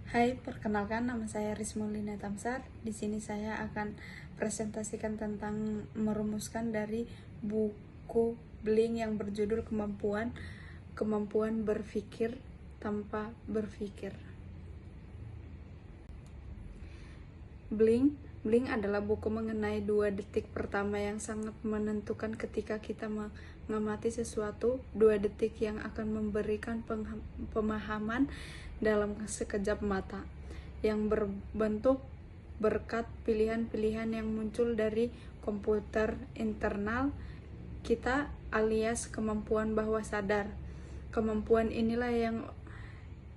Hai, perkenalkan nama saya Rizmulina Tamsar. Di sini saya akan presentasikan tentang merumuskan dari buku Bling yang berjudul Kemampuan Berpikir Tanpa Berpikir. Bling adalah buku mengenai 2 detik pertama yang sangat menentukan ketika kita mengamati sesuatu. 2 detik yang akan memberikan pemahaman dalam sekejap mata, yang berbentuk berkat pilihan-pilihan yang muncul dari komputer internal kita alias kemampuan bawah sadar. Kemampuan inilah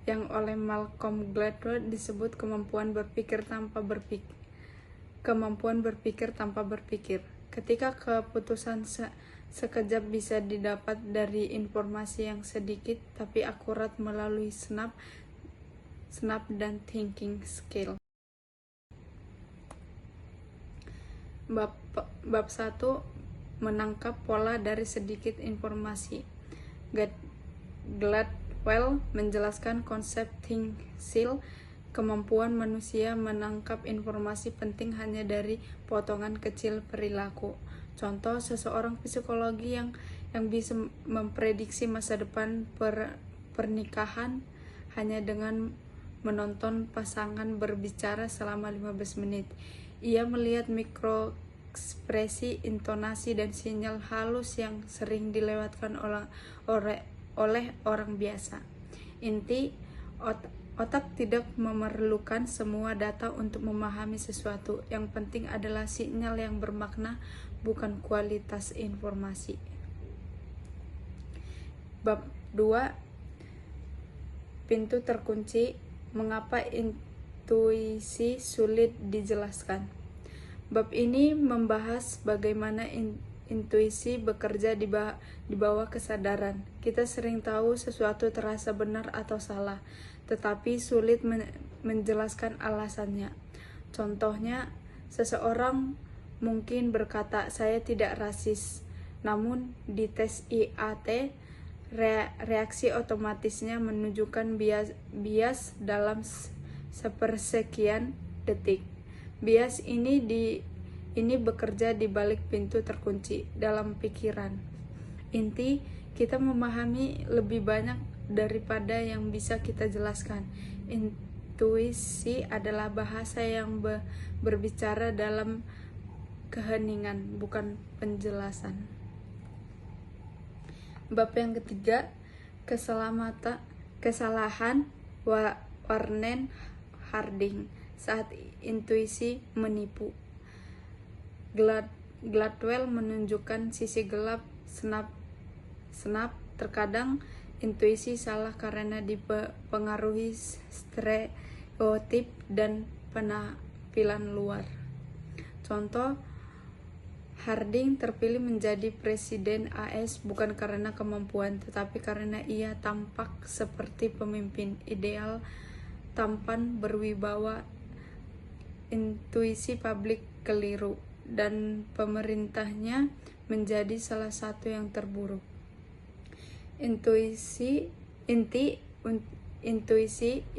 yang oleh Malcolm Gladwell disebut kemampuan berpikir tanpa berpikir. Ketika keputusan sekejap bisa didapat dari informasi yang sedikit tapi akurat melalui snap dan thinking skill. Bab 1, menangkap pola dari sedikit informasi. Gladwell menjelaskan konsep think skill, kemampuan manusia menangkap informasi penting hanya dari potongan kecil perilaku. Contoh, seseorang psikologi yang bisa memprediksi masa depan pernikahan hanya dengan menonton pasangan berbicara selama 15 menit. Ia melihat mikroekspresi, intonasi, dan sinyal halus yang sering dilewatkan oleh orang biasa. Inti, otak tidak memerlukan semua data untuk memahami sesuatu. Yang penting adalah sinyal yang bermakna, bukan kualitas informasi. Bab 2, pintu terkunci. Mengapa intuisi sulit dijelaskan? Bab ini membahas bagaimana intuisi bekerja di bawah kesadaran. Kita sering tahu sesuatu terasa benar atau salah, tetapi sulit menjelaskan alasannya. Contohnya, seseorang mungkin berkata, "Saya tidak rasis," namun di tes IAT, reaksi otomatisnya menunjukkan bias dalam sepersekian detik. Bias ini bekerja di balik pintu terkunci dalam pikiran. Inti, kita memahami lebih banyak daripada yang bisa kita jelaskan. Intuisi adalah bahasa yang berbicara dalam keheningan, bukan penjelasan. Bab yang ketiga, kesalahan Warren Harding saat intuisi menipu. Gladwell menunjukkan sisi gelap snap. Terkadang intuisi salah karena dipengaruhi stereotip dan penampilan luar. Contoh, Harding terpilih menjadi presiden AS bukan karena kemampuan, tetapi karena ia tampak seperti pemimpin ideal, tampan, berwibawa. Intuisi publik keliru, dan pemerintahnya menjadi salah satu yang terburuk. Intuisi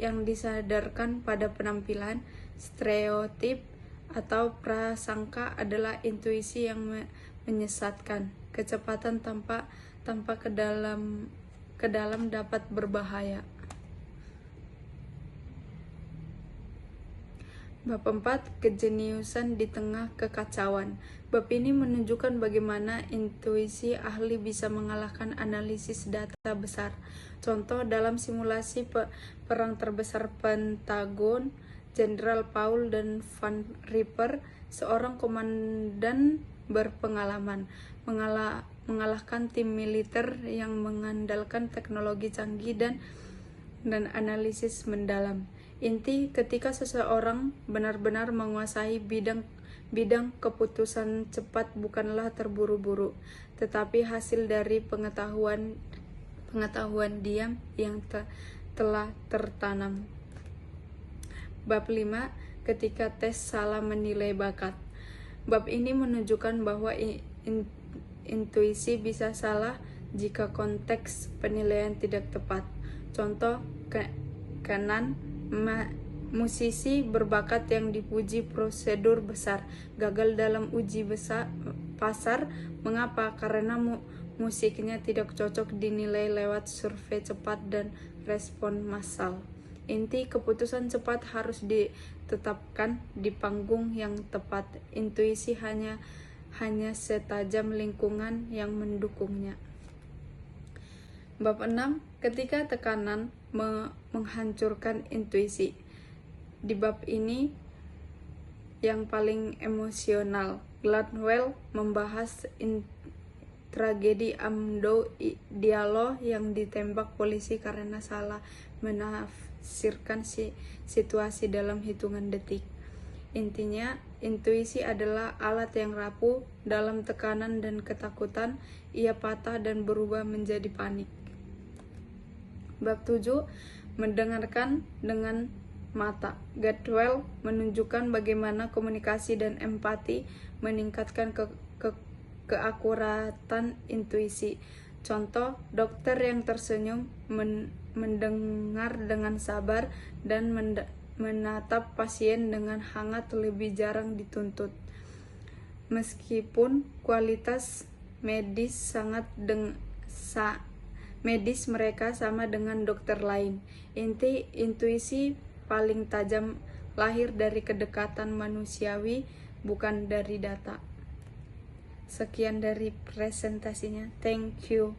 yang disadarkan pada penampilan, stereotip, atau prasangka adalah intuisi yang menyesatkan. Kecepatan tanpa ke dalam dapat berbahaya. Bab 4, kejeniusan di tengah kekacauan. Bab ini menunjukkan bagaimana intuisi ahli bisa mengalahkan analisis data besar. Contoh, dalam simulasi perang terbesar Pentagon, Jenderal Paul dan Van Ripper, seorang komandan berpengalaman, mengalahkan tim militer yang mengandalkan teknologi canggih dan analisis mendalam. Inti, ketika seseorang benar-benar menguasai bidang keputusan cepat bukanlah terburu-buru, tetapi hasil dari pengetahuan diam yang telah tertanam. Bab 5, ketika tes salah menilai bakat. Bab ini menunjukkan bahwa intuisi bisa salah jika konteks penilaian tidak tepat. Contoh, kanan Musisi berbakat yang dipuji prosedur besar, gagal dalam uji pasar. Mengapa? Karena musiknya tidak cocok dinilai lewat survei cepat dan respon massal. Inti keputusan cepat harus ditetapkan di panggung yang tepat. Intuisi hanya setajam lingkungan yang mendukungnya. Bab 6. Ketika tekanan menghancurkan intuisi. Di bab ini yang paling emosional, Gladwell membahas tragedi Amadou Diallo yang ditembak polisi karena salah menafsirkan situasi dalam hitungan detik. Intinya, intuisi adalah alat yang rapuh dalam tekanan dan ketakutan. Ia patah dan berubah menjadi panik. Bab 7. Mendengarkan dengan mata. Gladwell menunjukkan bagaimana komunikasi dan empati meningkatkan keakuratan intuisi. Contoh, dokter yang tersenyum, mendengar dengan sabar, dan menatap pasien dengan hangat lebih jarang dituntut. Meskipun kualitas medis mereka sama dengan dokter lain, intuisi paling tajam lahir dari kedekatan manusiawi, bukan dari data. Sekian dari presentasinya. Thank you.